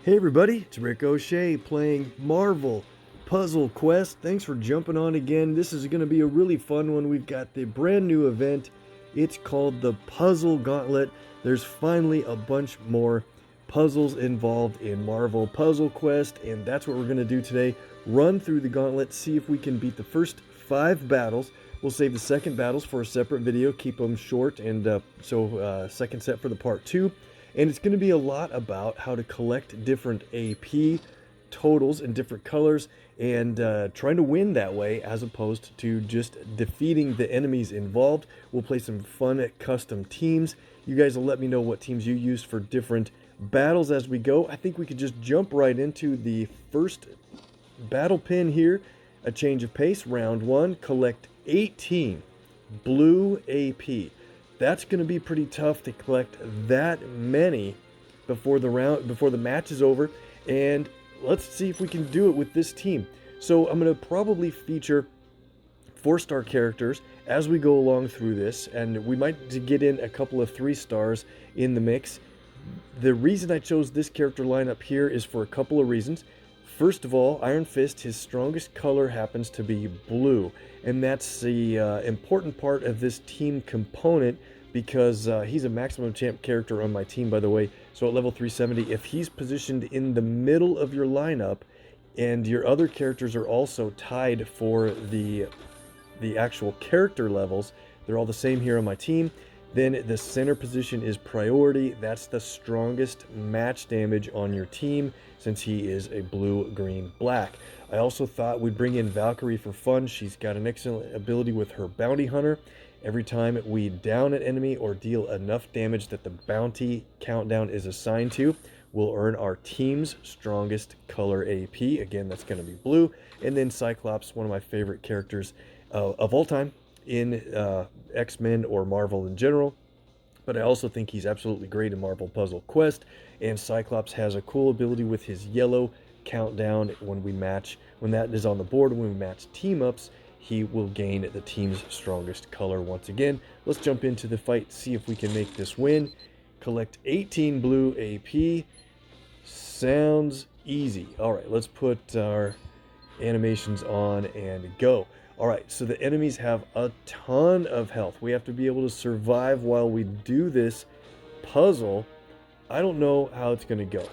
Hey everybody, it's Rick OShay playing Marvel Puzzle Quest. Thanks for jumping on again. This is going to be a really fun one. We've got the brand new event. It's called the Puzzle Gauntlet. There's finally a bunch more puzzles involved in Marvel Puzzle Quest, and that's what we're going to do today. Run through the gauntlet, see if we can beat the first 5 battles. We'll save the second battles for a separate video, keep them short, and second set for the part 2. And it's going to be a lot about how to collect different AP totals in different colors and trying to win that way as opposed to just defeating the enemies involved. We'll play some fun custom teams. You guys will let me know what teams you use for different battles as we go. I think we could just jump right into the first battle pin here. A change of pace, round 1, collect 18 blue AP. That's going to be pretty tough to collect that many before the match is over, and let's see if we can do it with this team. So I'm going to probably feature 4-star characters as we go along through this, and we might get in a couple of 3-stars in the mix. The reason I chose this character lineup here is for a couple of reasons. First of all, Iron Fist, his strongest color happens to be blue, and that's the important part of this team component because he's a maximum champ character on my team, by the way. So at level 370, if he's positioned in the middle of your lineup and your other characters are also tied for the actual character levels, they're all the same here on my team, then the center position is priority. That's the strongest match damage on your team since he is a blue, green, black. I also thought we'd bring in Valkyrie for fun. She's got an excellent ability with her bounty hunter. Every time we down an enemy or deal enough damage that the bounty countdown is assigned to, we'll earn our team's strongest color AP. Again, that's going to be blue. And then Cyclops, one of my favorite characters of all time in X-Men or Marvel in general, but I also think he's absolutely great in Marvel Puzzle Quest. And Cyclops has a cool ability with his yellow countdown when that is on the board. When we match team ups, he will gain the team's strongest color once again. Let's jump into the fight, see if we can make this win. Collect 18 blue AP. Sounds easy. All right, let's put our animations on and go. All right, so the enemies have a ton of health. We have to be able to survive while we do this puzzle. I don't know how it's going to go.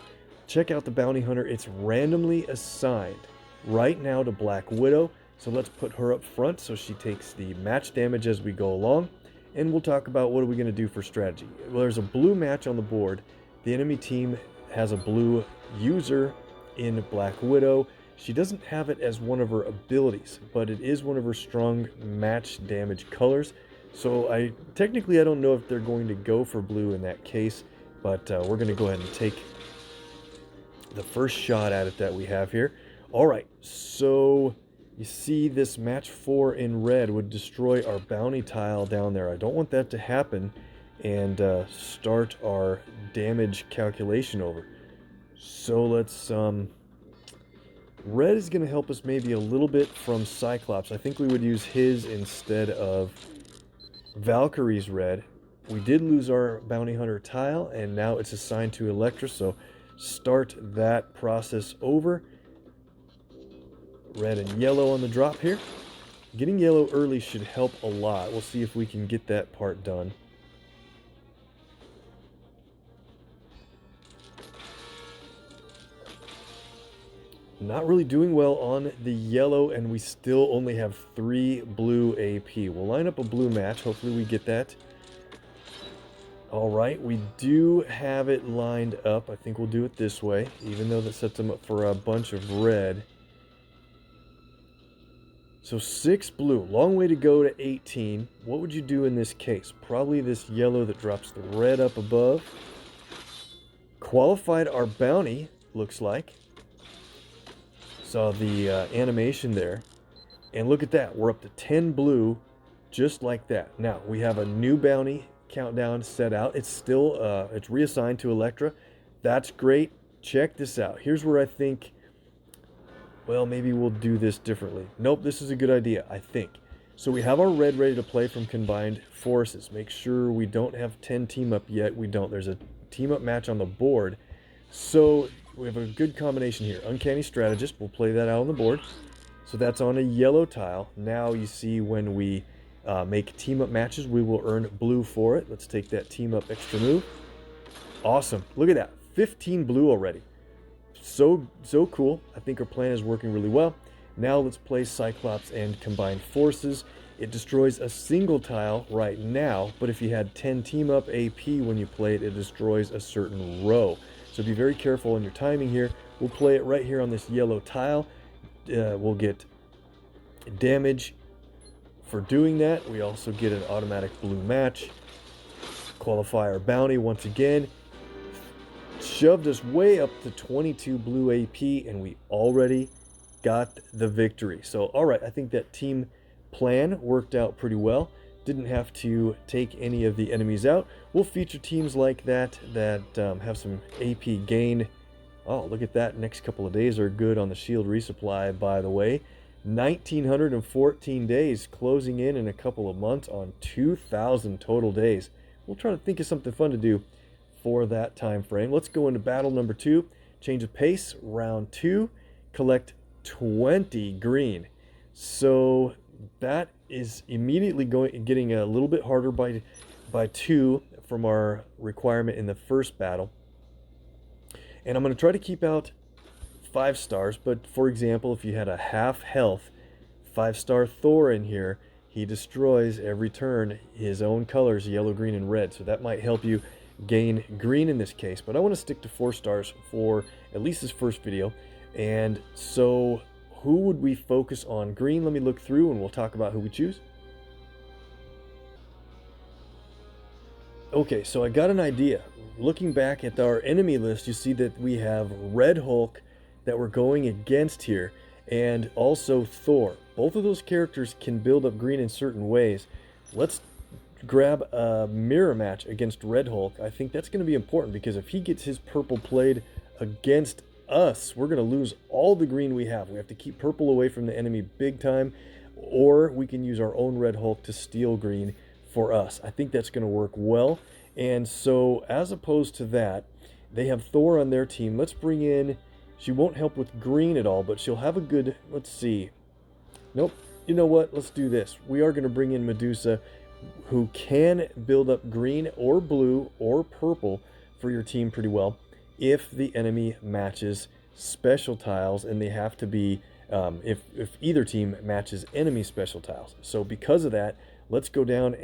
Check out the bounty hunter. It's randomly assigned right now to Black Widow. So let's put her up front so she takes the match damage as we go along. And we'll talk about what are we going to do for strategy. Well, there's a blue match on the board. The enemy team has a blue user in Black Widow. She doesn't have it as one of her abilities, but it is one of her strong match damage colors. So I don't know if they're going to go for blue in that case, but we're going to go ahead and take the first shot at it that we have here. All right, so you see this match 4 in red would destroy our bounty tile down there. I don't want that to happen and start our damage calculation over. So let's red is going to help us maybe a little bit from Cyclops. I think we would use his instead of Valkyrie's red. We did lose our bounty hunter tile, and now it's assigned to Elektra, so start that process over. Red and yellow on the drop here. Getting yellow early should help a lot. We'll see if we can get that part done. Not really doing well on the yellow, and we still only have 3 blue AP. We'll line up a blue match. Hopefully we get that. All right, we do have it lined up. I think we'll do it this way, even though that sets them up for a bunch of red. So 6 blue, long way to go to 18. What would you do in this case? Probably this yellow that drops the red up above. Qualified our bounty, looks like. Saw the animation there. And look at that, we're up to 10 blue, just like that. Now, we have a new bounty countdown set out. It's still, it's reassigned to Elektra. That's great. Check this out. Here's where I think, well, maybe we'll do this differently. Nope, this is a good idea, I think. So we have our red ready to play from combined forces. Make sure we don't have 10 team up yet. We don't. There's a team up match on the board. So we have a good combination here. Uncanny Strategist, we'll play that out on the board. So that's on a yellow tile. Now you see when we make team-up matches, we will earn blue for it. Let's take that team-up extra move. Awesome. Look at that. 15 blue already. So cool. I think our plan is working really well. Now let's play Cyclops and combine forces. It destroys a single tile right now, but if you had 10 team-up AP when you play it, it destroys a certain row. So be very careful on your timing here. We'll play it right here on this yellow tile. We'll get damage for doing that. We also get an automatic blue match. Qualify our bounty once again. Shoved us way up to 22 blue AP, and we already got the victory. So, all right, I think that team plan worked out pretty well. Didn't have to take any of the enemies out. We'll feature teams like that have some AP gain. Oh, look at that. Next couple of days are good on the shield resupply, by the way. 1,914 days, closing in a couple of months on 2,000 total days. We'll try to think of something fun to do for that time frame. Let's go into battle number 2. Change of pace, round 2. Collect 20 green. So that is immediately getting a little bit harder by 2 from our requirement in the first battle. And I'm going to try to keep out 5 stars, but for example, if you had a half health 5-star Thor in here, he destroys every turn his own colors, yellow, green, and red. So that might help you gain green in this case, but I want to stick to 4 stars for at least this first video. And so who would we focus on? Green, let me look through and we'll talk about who we choose. Okay, so I got an idea. Looking back at our enemy list, you see that we have Red Hulk that we're going against here, and also Thor. Both of those characters can build up green in certain ways. Let's grab a mirror match against Red Hulk. I think that's going to be important because if he gets his purple played against us, we're going to lose all the green we have. We have to keep purple away from the enemy big time, or we can use our own Red Hulk to steal green for us. I think that's going to work well. And so as opposed to that, they have Thor on their team. Let's bring in, she won't help with green at all, but she'll have a good, let's see. Nope. You know what? Let's do this. We are going to bring in Medusa, who can build up green or blue or purple for your team pretty well if the enemy matches special tiles, and they have to be if either team matches enemy special tiles. So because of that, let's go down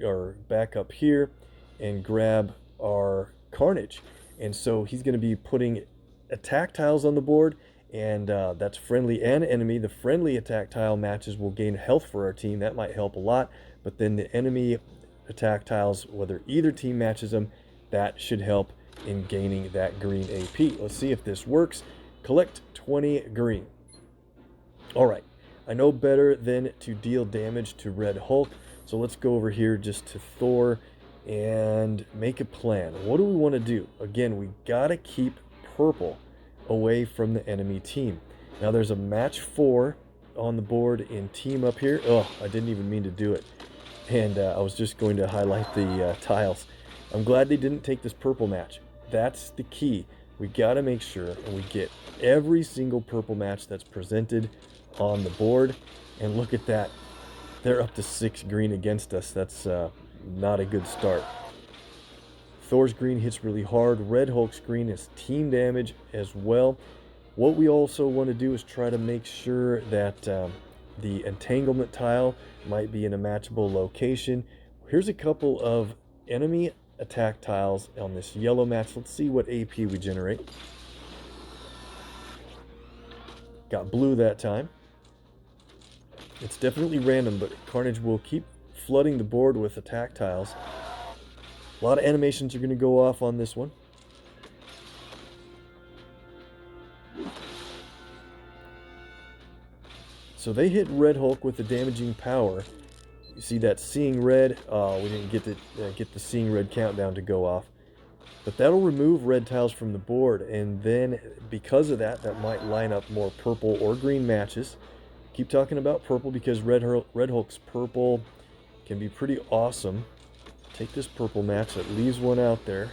or back up here and grab our Carnage. And so he's going to be putting attack tiles on the board, and that's friendly and enemy. The friendly attack tile matches will gain health for our team. That might help a lot. But then the enemy attack tiles, whether either team matches them, that should help in gaining that green AP. Let's see if this works. Collect 20 green. All right. I know better than to deal damage to Red Hulk. So let's go over here just to Thor and make a plan. What do we want to do? Again, we got to keep purple away from the enemy team. Now there's a match 4 on the board in team up here. Oh, I didn't even mean to do it. And I was just going to highlight the tiles. I'm glad they didn't take this purple match. That's the key. We got to make sure we get every single purple match that's presented on the board. And look at that. They're up to 6 green against us. That's not a good start. Thor's green hits really hard. Red Hulk's green is team damage as well. What we also want to do is try to make sure that the entanglement tile might be in a matchable location. Here's a couple of enemy attack tiles on this yellow match. Let's see what AP we generate. Got blue that time. It's definitely random, but Carnage will keep flooding the board with attack tiles. A lot of animations are going to go off on this one. So they hit Red Hulk with the damaging power. You see that Seeing Red. We didn't get the Seeing Red countdown to go off. But that'll remove red tiles from the board, and then because of that, that might line up more purple or green matches. Keep talking about purple because Red Hulk's purple can be pretty awesome. Take this purple match that leaves one out there.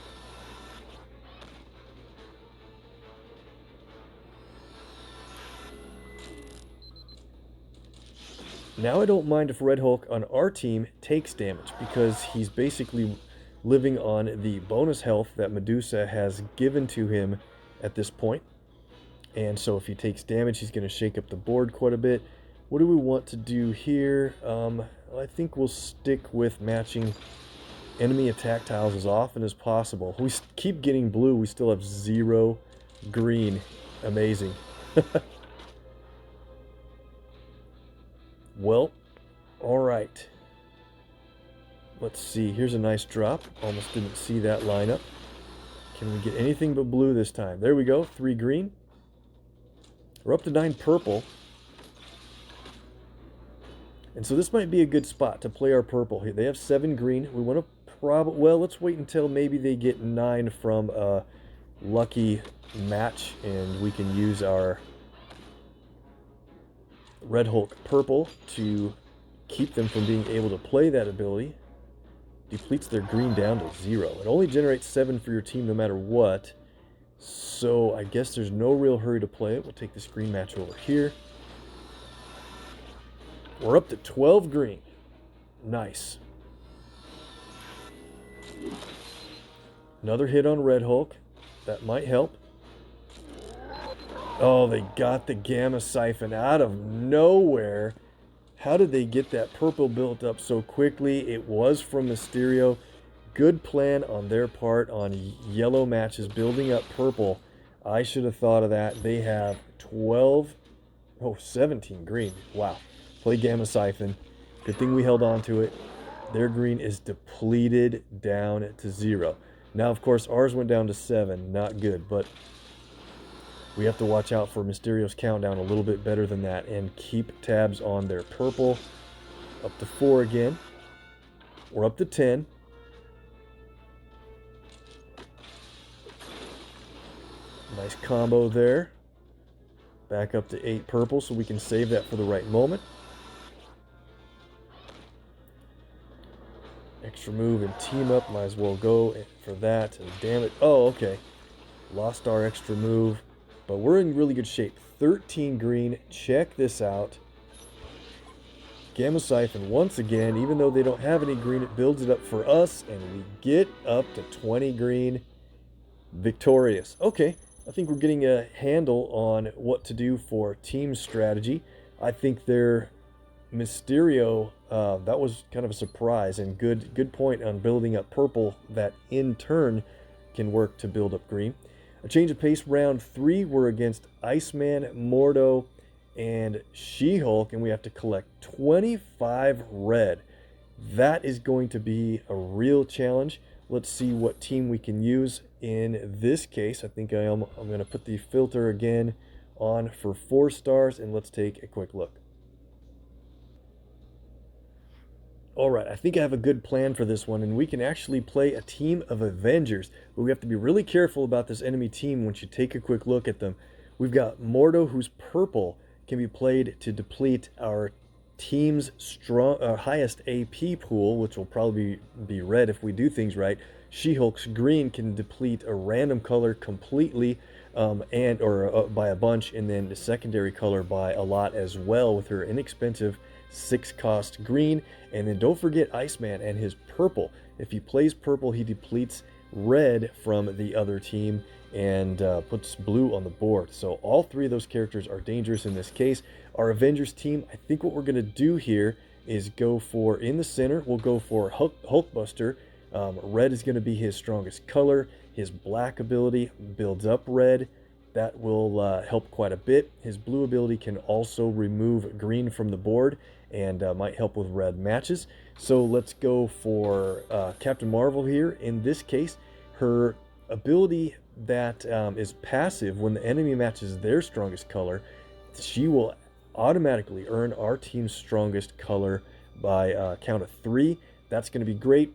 Now I don't mind if Red Hulk on our team takes damage, because he's basically living on the bonus health that Medusa has given to him at this point. And so if he takes damage, he's going to shake up the board quite a bit. What do we want to do here? I think we'll stick with matching enemy attack tiles as often as possible. We keep getting blue. We still have 0 green. Amazing. Well, all right. Let's see. Here's a nice drop. Almost didn't see that lineup. Can we get anything but blue this time? There we go. 3 green. We're up to 9 purple. And so this might be a good spot to play our purple here. They have 7 green. We want to well, let's wait until maybe they get 9 from a lucky match, and we can use our Red Hulk purple to keep them from being able to play that ability. Depletes their green down to 0. It only generates 7 for your team no matter what. So I guess there's no real hurry to play it. We'll take this green match over here. We're up to 12 green. Nice. Another hit on Red Hulk. That might help. Oh, they got the Gamma Siphon out of nowhere. How did they get that purple built up so quickly? It was from Mysterio. Good plan on their part on yellow matches, building up purple. I should have thought of that. They have 17 green. Wow. Play Gamma Siphon. Good thing we held on to it. Their green is depleted down to 0. Now, of course, ours went down to 7. Not good, but we have to watch out for Mysterio's countdown a little bit better than that and keep tabs on their purple. Up to 4 again. We're up to 10. Nice combo there. Back up to 8 purple so we can save that for the right moment. Extra move and team up. Might as well go for that. And damn it. Oh, okay. Lost our extra move. But we're in really good shape. 13 green. Check this out. Gamma Siphon once again. Even though they don't have any green, it builds it up for us. And we get up to 20 green. Victorious. Okay. I think we're getting a handle on what to do for team strategy. I think their Mysterio, that was kind of a surprise, and good point on building up purple that in turn can work to build up green. A change of pace, round 3, we're against Iceman, Mordo, and She-Hulk, and we have to collect 25 red. That is going to be a real challenge. Let's see what team we can use in this case. I think I'm going to put the filter again on for 4 stars, and let's take a quick look. Alright, I think I have a good plan for this one, and we can actually play a team of Avengers, but we have to be really careful about this enemy team once you take a quick look at them. We've got Mordo, who's purple, can be played to deplete our team's highest AP pool, which will probably be red if we do things right. She-Hulk's green can deplete a random color completely, or by a bunch, and then the secondary color by a lot as well with her inexpensive 6-cost green. And then don't forget Iceman and his purple. If he plays purple, he depletes red from the other team and puts blue on the board. So all 3 of those characters are dangerous in this case. Our Avengers team, I think what we're going to do here is go for, in the center, we'll go for Hulkbuster. Red is going to be his strongest color. His black ability builds up red. That will help quite a bit. His blue ability can also remove green from the board and might help with red matches. So let's go for Captain Marvel here. In this case, her ability that is passive when the enemy matches their strongest color, she will automatically earn our team's strongest color by a count of 3. That's going to be great.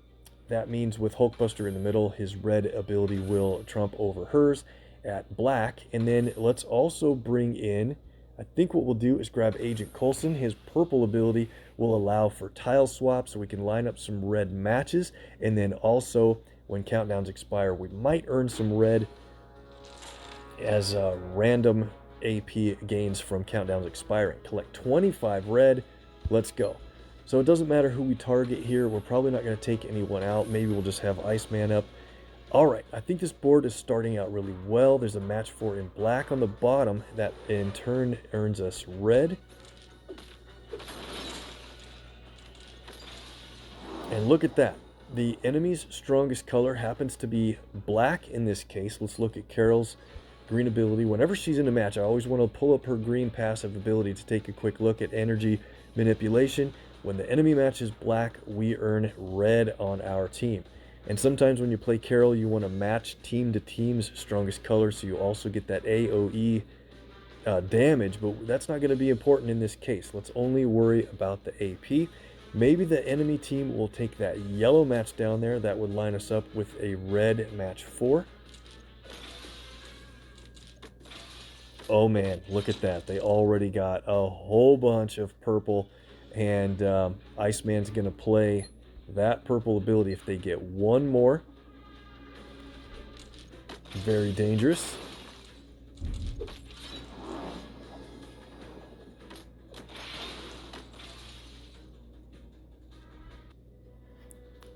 That means with Hulkbuster in the middle, his red ability will trump over hers at black. And then let's also bring in, I think what we'll do is grab Agent Coulson. His purple ability will allow for tile swap, so we can line up some red matches. And then also, when countdowns expire, we might earn some red as random AP gains from countdowns expiring. Collect 25 red. Let's go. So it doesn't matter who we target here. We're probably not going to take anyone out. Maybe we'll just have Iceman up. All right, I think this board is starting out really well. There's a match 4 in black on the bottom that in turn earns us red. And look at that. The enemy's strongest color happens to be black in this case. Let's look at Carol's green ability. Whenever she's in a match, I always want to pull up her green passive ability to take a quick look at energy manipulation. When the enemy matches black, we earn red on our team. And sometimes when you play Carol, you want to match team to team's strongest color, so you also get that AoE damage, but that's not going to be important in this case. Let's only worry about the AP. Maybe the enemy team will take that yellow match down there. That would line us up with a red match 4. Oh man, look at that. They already got a whole bunch of purple, and Iceman's going to play that purple ability. If they get one more, very dangerous.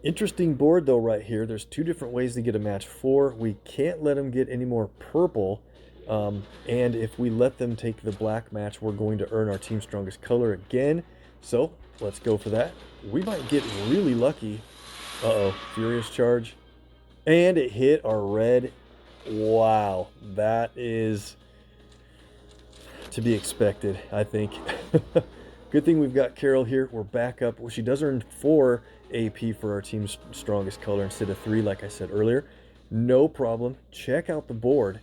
Interesting board though right here. There's 2 different ways to get a match 4. We can't let them get any more purple, and if we let them take the black match, we're going to earn our team's strongest color again. So let's go for that. We might get really lucky. Uh-oh, Furious Charge. And it hit our red. Wow, that is to be expected, I think. Good thing we've got Carol here. We're back up. Well, she does earn 4 AP for our team's strongest color instead of 3, like I said earlier. No problem. Check out the board.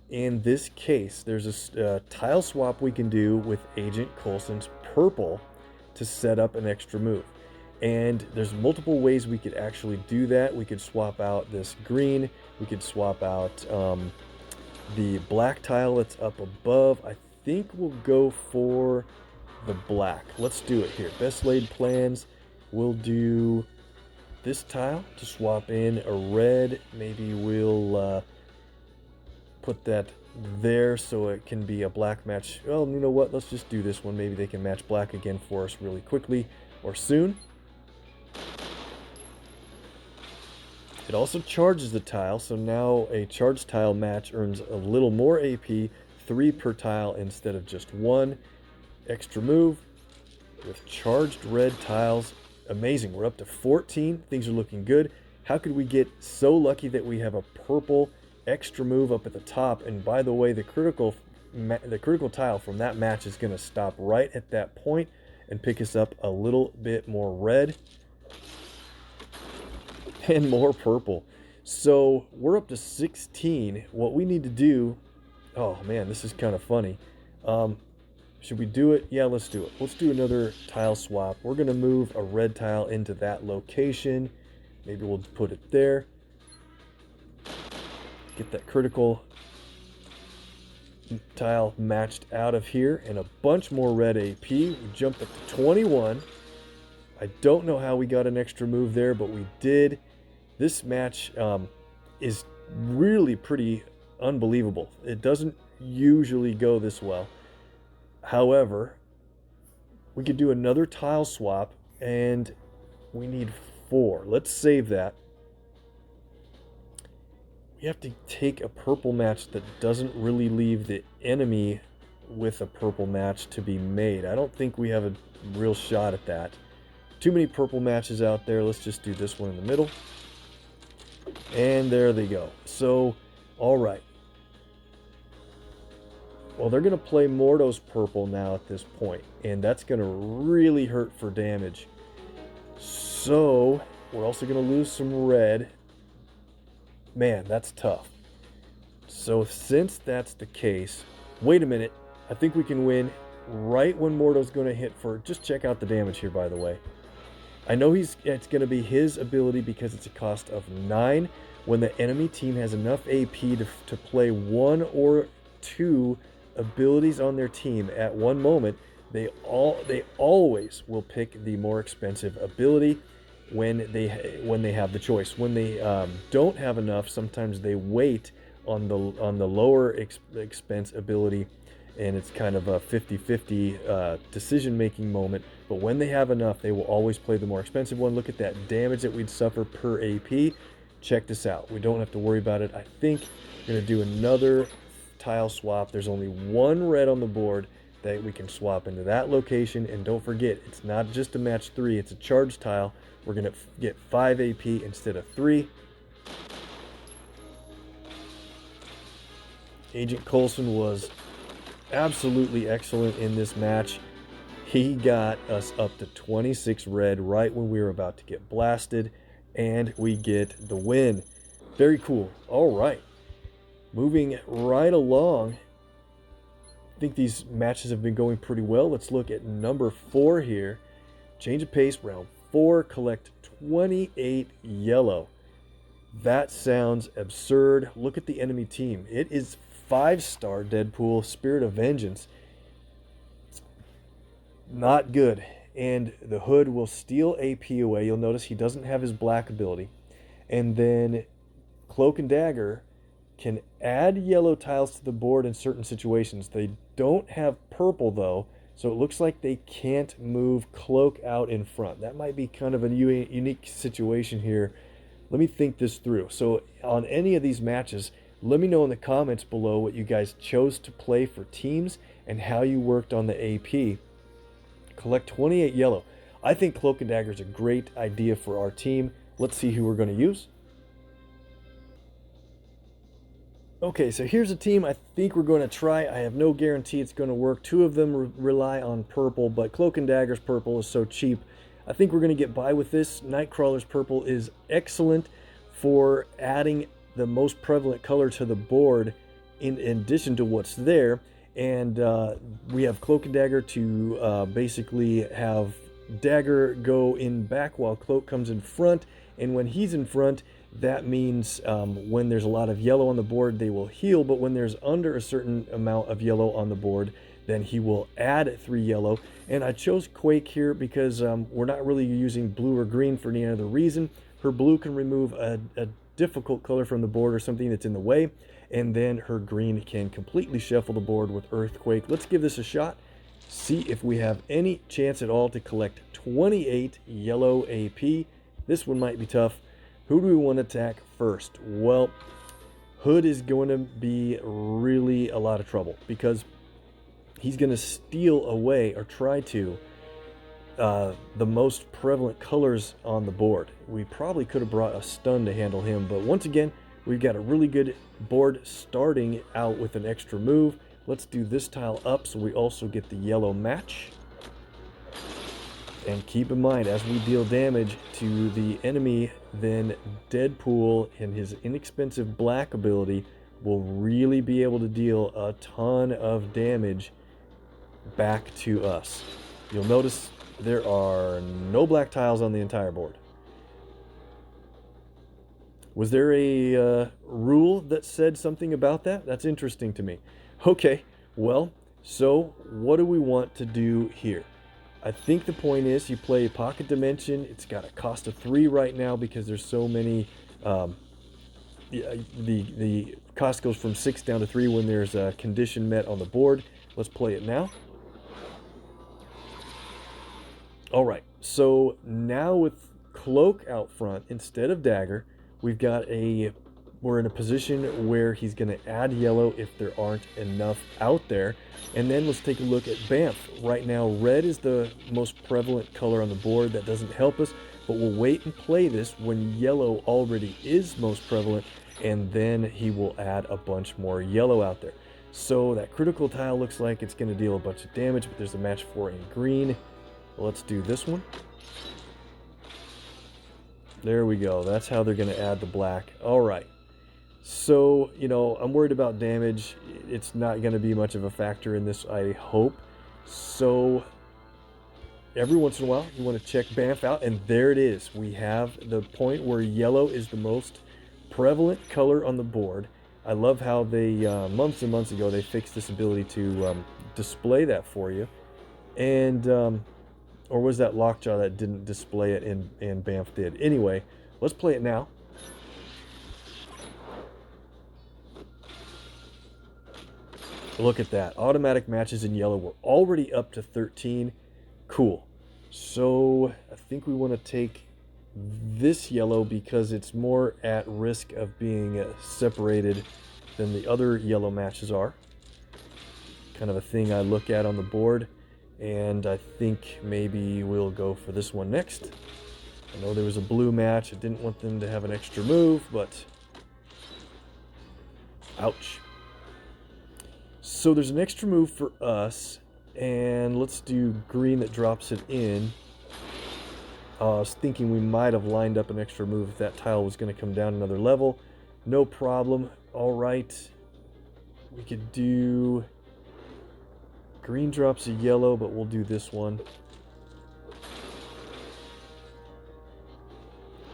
In this case, there's a tile swap we can do with Agent Coulson's purple to set up an extra move. And there's multiple ways we could actually do that. We could swap out this green. We could swap out the black tile that's up above. I think we'll go for the black. Let's do it here. Best laid plans. We'll do this tile to swap in a red. Maybe we'll put that there so it can be a black match. Well, you know what? Let's just do this one. Maybe they can match black again for us really quickly or soon. It also charges the tile, so now a charged tile match earns a little more AP, 3 per tile instead of just 1. Extra move with charged red tiles. Amazing. We're up to 14. Things are looking good. How could we get so lucky that we have a purple extra move up at the top? And by the way, the critical tile from that match is going to stop right at that point and pick us up a little bit more red and more purple. So we're up to 16. What we need to do, oh man, this is kind of funny. Should we do it? Yeah, let's do it. Let's do another tile swap. We're going to move a red tile into that location. Maybe we'll put it there. Get that critical tile matched out of here, and a bunch more red AP. We jumped up to 21. I don't know how we got an extra move there, but we did. This match is really pretty unbelievable. It doesn't usually go this well. However, we could do another tile swap, and we need 4. Let's save that. We have to take a purple match that doesn't really leave the enemy with a purple match to be made. I don't think we have a real shot at that. Too many purple matches out there. Let's just do this one in the middle. And there they go. So, all right. Well, they're going to play Mordo's purple now at this point, and that's going to really hurt for damage. So, we're also going to lose some red. Man, that's tough. So, since that's the case, wait a minute. I think we can win right when Mordo's going to hit for... Just check out the damage here, by the way. I know it's going to be his ability because it's a cost of 9. When the enemy team has enough AP to play 1 or 2 abilities on their team at one moment, they always will pick the more expensive ability when they have the choice. When they don't have enough, sometimes they wait on the lower expense ability, and it's kind of a 50-50 decision-making moment. But when they have enough, they will always play the more expensive one. Look at that damage that we'd suffer per AP. Check this out. We don't have to worry about it. I think we're going to do another tile swap. There's only one red on the board that we can swap into that location. And don't forget, it's not just a match 3, it's a charge tile. We're going to get 5 AP instead of 3. Agent Coulson was absolutely excellent in this match. He got us up to 26 red right when we were about to get blasted, and we get the win. Very cool. All right. Moving right along. I think these matches have been going pretty well. Let's look at number 4 here. Change of pace, round 4, collect 28 yellow. That sounds absurd. Look at the enemy team. It is 5-star Deadpool, Spirit of Vengeance. Not good. And the Hood will steal AP away. You'll notice he doesn't have his black ability. And then Cloak and Dagger can add yellow tiles to the board in certain situations. They don't have purple though, so it looks like they can't move Cloak out in front. That might be kind of a unique situation here. Let me think this through. So on any of these matches, let me know in the comments below what you guys chose to play for teams and how you worked on the AP. Collect 28 yellow. I think Cloak and Dagger is a great idea for our team. Let's see who we're going to use. Okay, so here's a team I think we're going to try. I have no guarantee it's going to work. 2 of them rely on purple, but Cloak and Dagger's purple is so cheap. I think we're going to get by with this. Nightcrawler's purple is excellent for adding the most prevalent color to the board in addition to what's there. And we have Cloak and Dagger to basically have Dagger go in back while Cloak comes in front. And when he's in front, that means when there's a lot of yellow on the board, they will heal. But when there's under a certain amount of yellow on the board, then he will add 3 yellow. And I chose Quake here because we're not really using blue or green for any other reason. Her blue can remove a difficult color from the board or something that's in the way. And then her green can completely shuffle the board with Earthquake. Let's give this a shot. See if we have any chance at all to collect 28 yellow AP. This one might be tough. Who do we want to attack first? Well, Hood is going to be really a lot of trouble because he's going to steal away or try to the most prevalent colors on the board. We probably could have brought a stun to handle him, but once again, we've got a really good board starting out with an extra move. Let's do this tile up so we also get the yellow match. And keep in mind, as we deal damage to the enemy, then Deadpool and his inexpensive black ability will really be able to deal a ton of damage back to us. You'll notice there are no black tiles on the entire board. Was there a rule that said something about that? That's interesting to me. Okay, well, so what do we want to do here? I think the point is you play Pocket Dimension. It's got a cost of 3 right now because there's so many. The cost goes from 6 down to 3 when there's a condition met on the board. Let's play it now. All right, so now with Cloak out front instead of Dagger, we're in a position where he's going to add yellow if there aren't enough out there. And then let's take a look at Bamf. Right now, red is the most prevalent color on the board. That doesn't help us, but we'll wait and play this when yellow already is most prevalent, and then he will add a bunch more yellow out there. So that critical tile looks like it's going to deal a bunch of damage, but there's a match 4 in green. Let's do this one. There we go. That's how they're going to add the black. All right. So, you know, I'm worried about damage. It's not going to be much of a factor in this, I hope. So, every once in a while, you want to check Bamf out, and there it is. We have the point where yellow is the most prevalent color on the board. I love how they, months and months ago, they fixed this ability to display that for you. And, or was that Lockjaw that didn't display it and Bamf did? Anyway, let's play it now. Look at that. Automatic matches in yellow. We're already up to 13. Cool. So I think we want to take this yellow because it's more at risk of being separated than the other yellow matches are. Kind of a thing I look at on the board. And I think maybe we'll go for this one next. I know there was a blue match. I didn't want them to have an extra move, but ouch. So there's an extra move for us, and let's do green that drops it in. I was thinking we might have lined up an extra move if that tile was going to come down another level. No problem. All right. We could do green drops a yellow, but we'll do this one.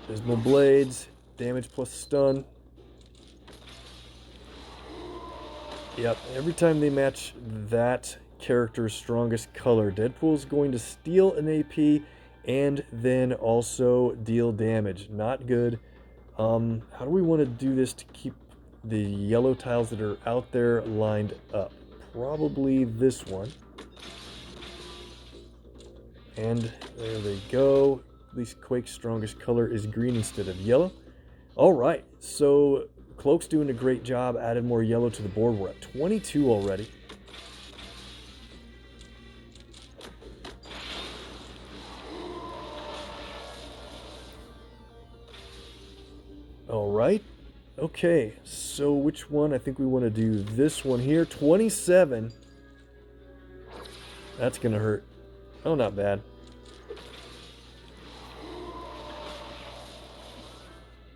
Dismal Blades, damage plus stun. Yep, every time they match that character's strongest color, Deadpool's going to steal an AP and then also deal damage. Not good. How do we want to do this to keep the yellow tiles that are out there lined up? Probably this one. And there they go. At least Quake's strongest color is green instead of yellow. All right, so Cloak's doing a great job. Added more yellow to the board. We're at 22 already. All right. Okay, so which one? I think we want to do this one here. 27. That's going to hurt. Oh, not bad.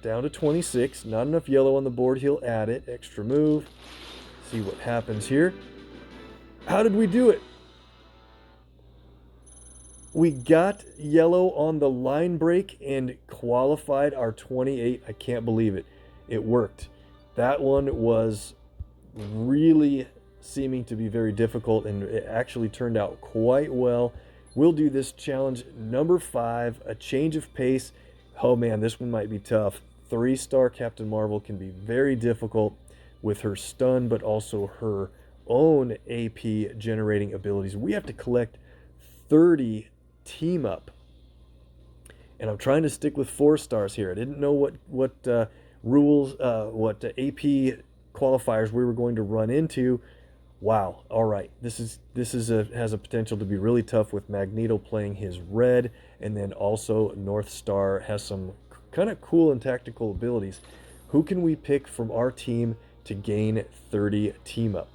Down to 26. Not enough yellow on the board. He'll add it. Extra move. See what happens here. How did we do it? We got yellow on the line break and qualified our 28. I can't believe it. It worked. That one was really seeming to be very difficult, and it actually turned out quite well. We'll do this challenge number 5, a change of pace. Oh man, this one might be tough. 3-star Captain Marvel can be very difficult with her stun, but also her own AP generating abilities. We have to collect 30 team up, and I'm trying to stick with 4 stars here. I didn't know what rules, what AP qualifiers we were going to run into. Wow. All right. This has a potential to be really tough with Magneto playing his red, and then also North Star has some kind of cool and tactical abilities. Who can we pick from our team to gain 30 team up?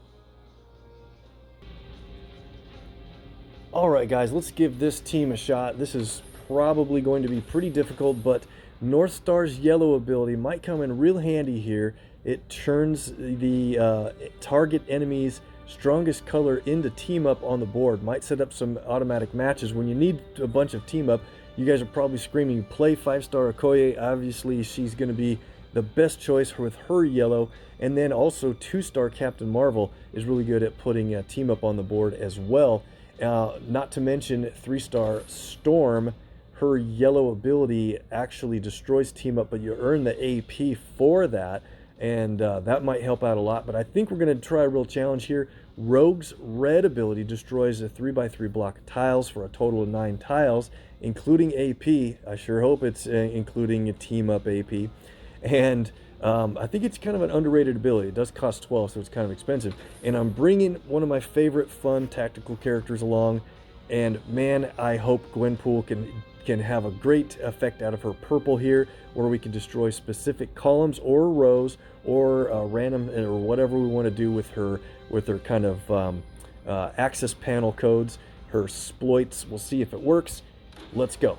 All right, guys, let's give this team a shot. This is probably going to be pretty difficult, but North Star's yellow ability might come in real handy here. It turns the target enemy's strongest color into team up on the board. Might set up some automatic matches. When you need a bunch of team up, you guys are probably screaming, play 5-star Okoye. Obviously, she's going to be the best choice with her yellow. And then also 2-star Captain Marvel is really good at putting a team up on the board as well. Not to mention 3-star Storm. Her yellow ability actually destroys team up, but you earn the AP for that. And that might help out a lot, but I think we're going to try a real challenge here. Rogue's red ability destroys a 3x3 block of tiles for a total of 9 tiles, including AP. I sure hope it's including a team up AP. And I think it's kind of an underrated ability. It does cost 12, so it's kind of expensive. And I'm bringing one of my favorite fun tactical characters along. And man, I hope Gwenpool can have a great effect out of her purple here, where we can destroy specific columns or rows or random or whatever we want to do with her kind of access panel codes, her exploits. We'll see if it works. Let's go.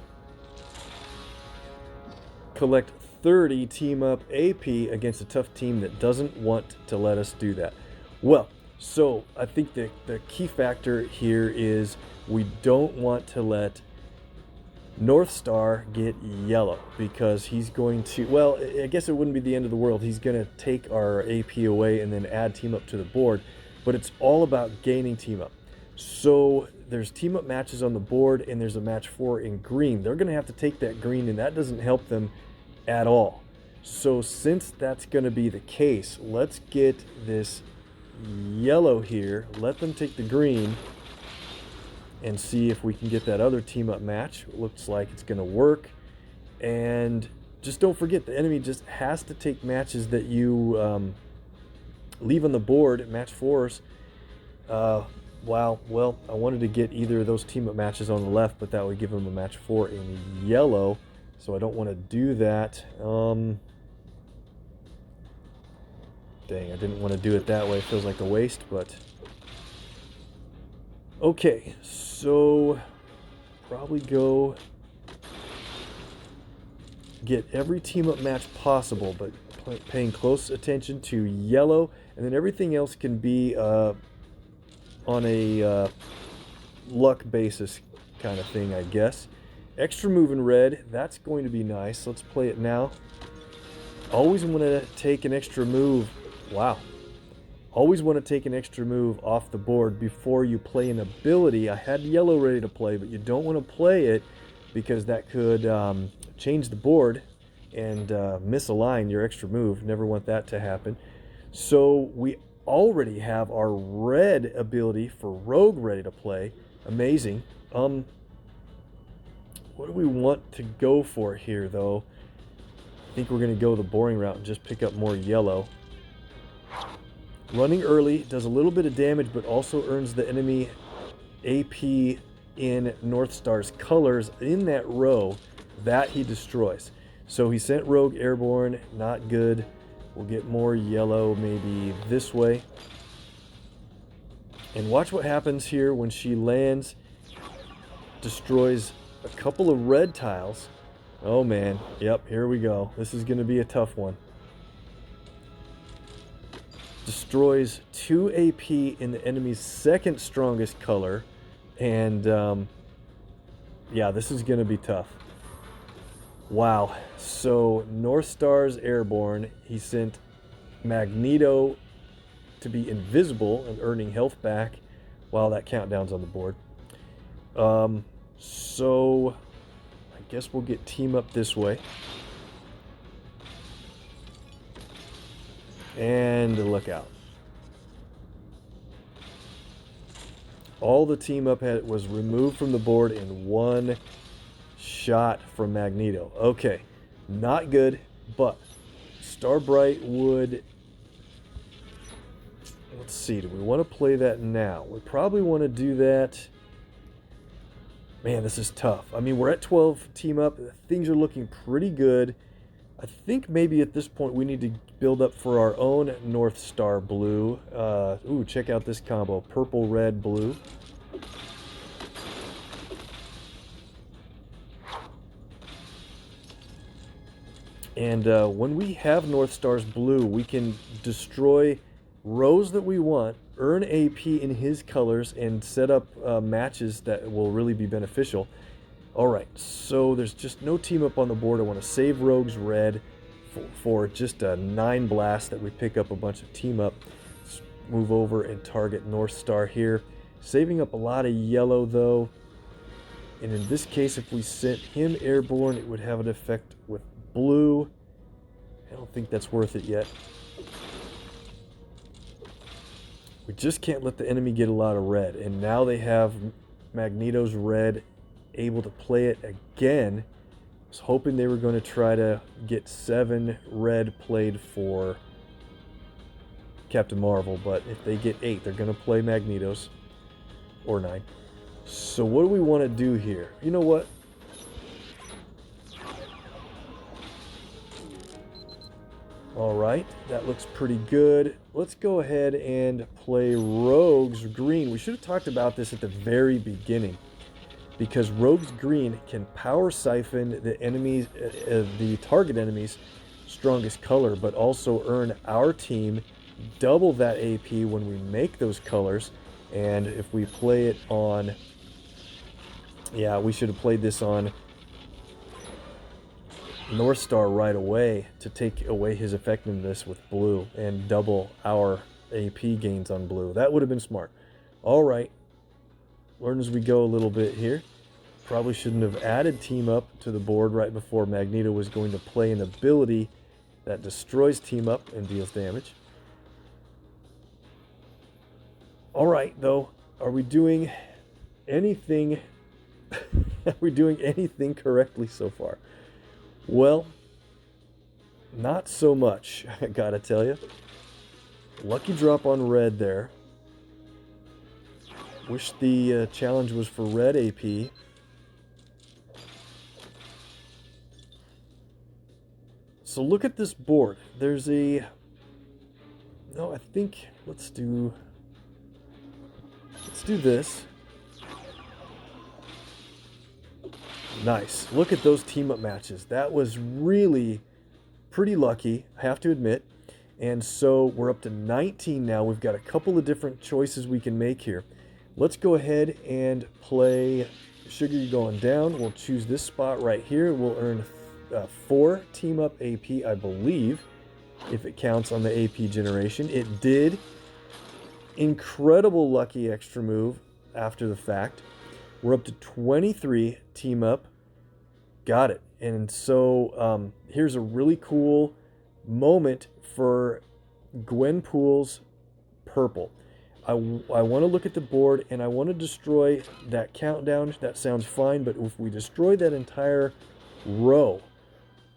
Collect 30 team up AP against a tough team that doesn't want to let us do that. Well, so I think the key factor here is we don't want to let North Star get yellow, because he's going to, well, I guess it wouldn't be the end of the world. He's going to take our AP away and then add team up to the board, but it's all about gaining team up. So there's team up matches on the board, and there's a match 4 in green. They're going to have to take that green, and that doesn't help them at all. So since that's going to be the case, let's get this yellow here, let them take the green, and see if we can get that other team up match. Looks like it's going to work. And just don't forget, the enemy just has to take matches that you leave on the board, match 4s. Wow, well, I wanted to get either of those team-up matches on the left, but that would give them a match 4 in yellow, so I don't want to do that. Dang, I didn't want to do it that way. It feels like a waste, but... Okay, so probably go get every team-up match possible, but paying close attention to yellow, and then everything else can be on a luck basis kind of thing, I guess. Extra move in red, that's going to be nice. Let's play it now. Always want to take an extra move. Wow. Always want to take an extra move off the board before you play an ability. I had yellow ready to play, but you don't want to play it because that could change the board and misalign your extra move. Never want that to happen. So we already have our red ability for Rogue ready to play. Amazing. What do we want to go for here, though? I think we're going to go the boring route and just pick up more yellow. Running early does a little bit of damage, but also earns the enemy AP in North Star's colors in that row that he destroys. So he sent Rogue airborne, not good. We'll get more yellow maybe this way. And watch what happens here when she lands. Destroys a couple of red tiles. Oh man, yep, here we go. This is going to be a tough one. Destroys 2 AP in the enemy's second strongest color. And yeah, this is going to be tough. Wow. So North Star's airborne. He sent Magneto to be invisible and earning health back while that countdown's on the board. So I guess we'll get team up this way. And look out. All the team up was removed from the board in one shot from Magneto. Okay, not good, but Starbright would... Let's see, do we want to play that now? We probably want to do that... Man, this is tough. I mean, we're at 12 team up. Things are looking pretty good. I think maybe at this point we need to build up for our own North Star blue. Ooh, check out this combo. Purple, red, blue. And when we have North Star's blue, we can destroy rows that we want, earn AP in his colors, and set up matches that will really be beneficial. Alright, so there's just no team up on the board. I want to save Rogue's red for just a 9 blast that we pick up a bunch of team up. Let's move over and target North Star here. Saving up a lot of yellow though. And in this case, if we sent him airborne, it would have an effect with blue. I don't think that's worth it yet. We just can't let the enemy get a lot of red. And now they have Magneto's red able to play it again. I was hoping they were going to try to get 7 red played for Captain Marvel, but if they get 8, they're going to play Magneto's, or 9. So what do we want to do here? You know what? Alright, that looks pretty good. Let's go ahead and play Rogue's green. We should have talked about this at the very beginning, because Rogue's green can power siphon the enemies, the target enemy's strongest color, but also earn our team double that AP when we make those colors. And if we play it on, yeah, we should have played this on North Star right away to take away his effectiveness with blue and double our AP gains on blue. That would have been smart. All right. Learn as we go a little bit here. Probably shouldn't have added team up to the board right before Magneto was going to play an ability that destroys team up and deals damage. All right, though, are we doing anything? Are we doing anything correctly so far? Well, not so much, I gotta tell you. Lucky drop on red there. Wish the challenge was for red AP. So look at this board. There's a... No, I think let's do this. Nice. Look at those team up matches. That was really pretty lucky, I have to admit. And so we're up to 19 now. We've got a couple of different choices we can make here. Let's go ahead and play Sugar You Going Down. We'll choose this spot right here. We'll earn 4 team up AP, I believe, if it counts on the AP generation. It did. Incredible lucky extra move after the fact. We're up to 23 team up. Got it. And so here's a really cool moment for Gwenpool's purple. I want to look at the board and I want to destroy that countdown. That sounds fine, but if we destroy that entire row,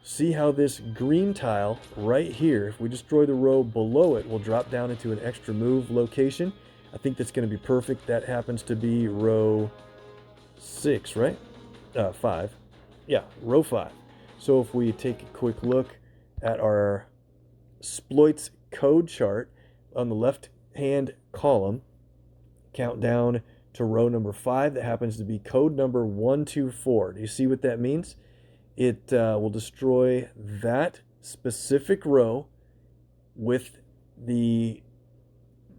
see how this green tile right here, if we destroy the row below it, will drop down into an extra move location. I think that's going to be perfect. That happens to be row 6, right? 5. Yeah, row 5. So if we take a quick look at our exploits code chart on the left hand column, count down to row number 5. That happens to be code number 124. Do you see what that means? It will destroy that specific row with the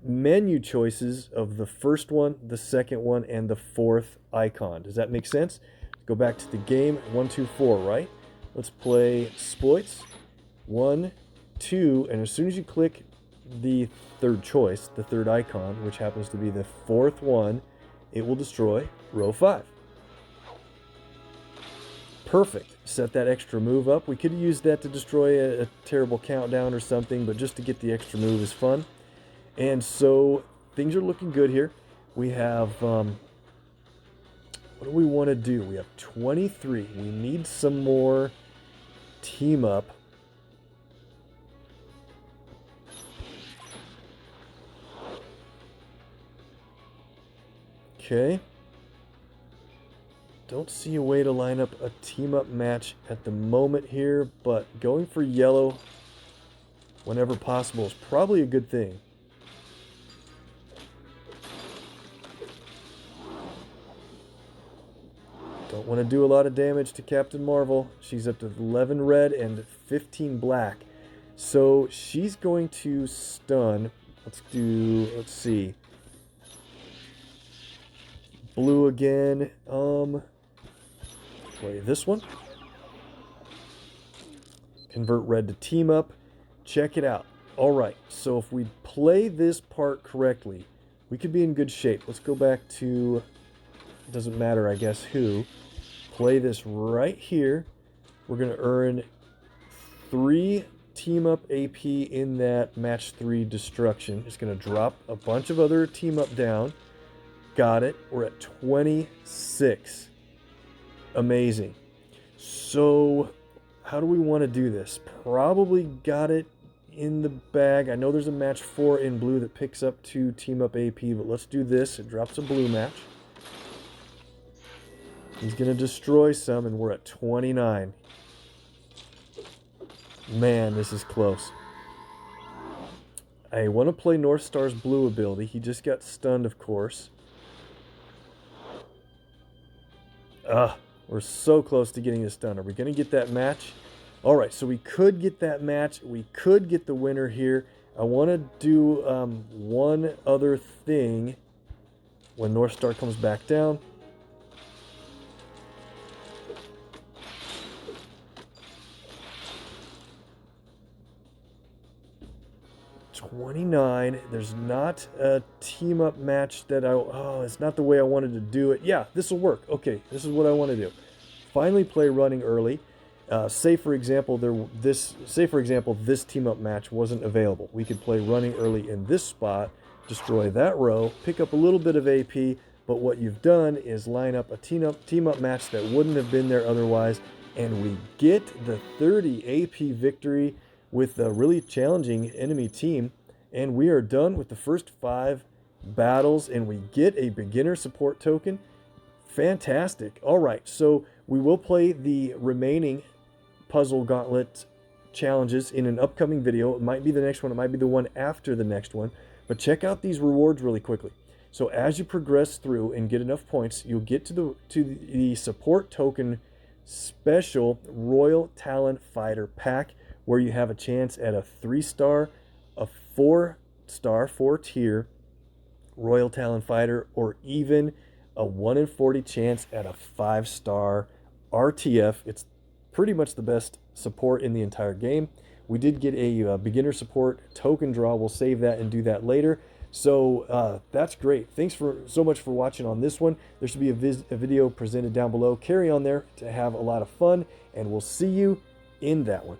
menu choices of the first one, the second one, and the 4th icon. Does that make sense? Go back to the game. 1, 2, 4, right? Let's play exploits. 1, 2, and as soon as you click the 3rd choice, the 3rd icon, which happens to be the 4th one, it will destroy row 5. Perfect. Set that extra move up. We could use that to destroy a terrible countdown or something, but just to get the extra move is fun. And so things are looking good here. We have, what do we want to do? We have 23. We need some more team up. Okay. Don't see a way to line up a team-up match at the moment here, but going for yellow whenever possible is probably a good thing. Don't want to do a lot of damage to Captain Marvel. She's up to 11 red and 15 black. So she's going to stun. Let's see. Blue again. Play this one. Convert red to team up. Check it out. All right, so if we play this part correctly, we could be in good shape. Let's go back to, it doesn't matter, I guess, who. Play this right here. We're going to earn 3 team up AP in that match 3 destruction. It's going to drop a bunch of other team up down. Got it. We're at 26. Amazing. So how do we want to do this? Probably got it in the bag. I know there's a match 4 in blue that picks up 2 team up AP, but let's do this. It drops a blue match. He's going to destroy some, and we're at 29. Man, this is close. I want to play North Star's blue ability. He just got stunned, of course. We're so close to getting this done. Are we going to get that match? All right, so we could get that match. We could get the winner here. I want to do one other thing when North Star comes back down. $29. There's not a team-up match that it's not the way I wanted to do it. Yeah, this will work. Okay, this is what I want to do. Finally play running early. Say for example, this team-up match wasn't available. We could play running early in this spot, destroy that row, pick up a little bit of AP, but what you've done is line up a team up match that wouldn't have been there otherwise, and we get the 30 AP victory with a really challenging enemy team, and we are done with the first 5 battles, and we get a beginner support token. Fantastic. All right, so we will play the remaining puzzle gauntlet challenges in an upcoming video. It might be the next one, it might be the one after the next one, but check out these rewards really quickly. So as you progress through and get enough points, you'll get to the support token special Royal Talon Fighter pack, where you have a chance at a 3-star, a 4-star, 4-tier Royal Talon Fighter, or even a 1 in 40 chance at a 5-star RTF. It's pretty much the best support in the entire game. We did get a beginner support token draw. We'll save that and do that later. So that's great. Thanks so much for watching on this one. There should be a video presented down below. Carry on there to have a lot of fun, and we'll see you in that one.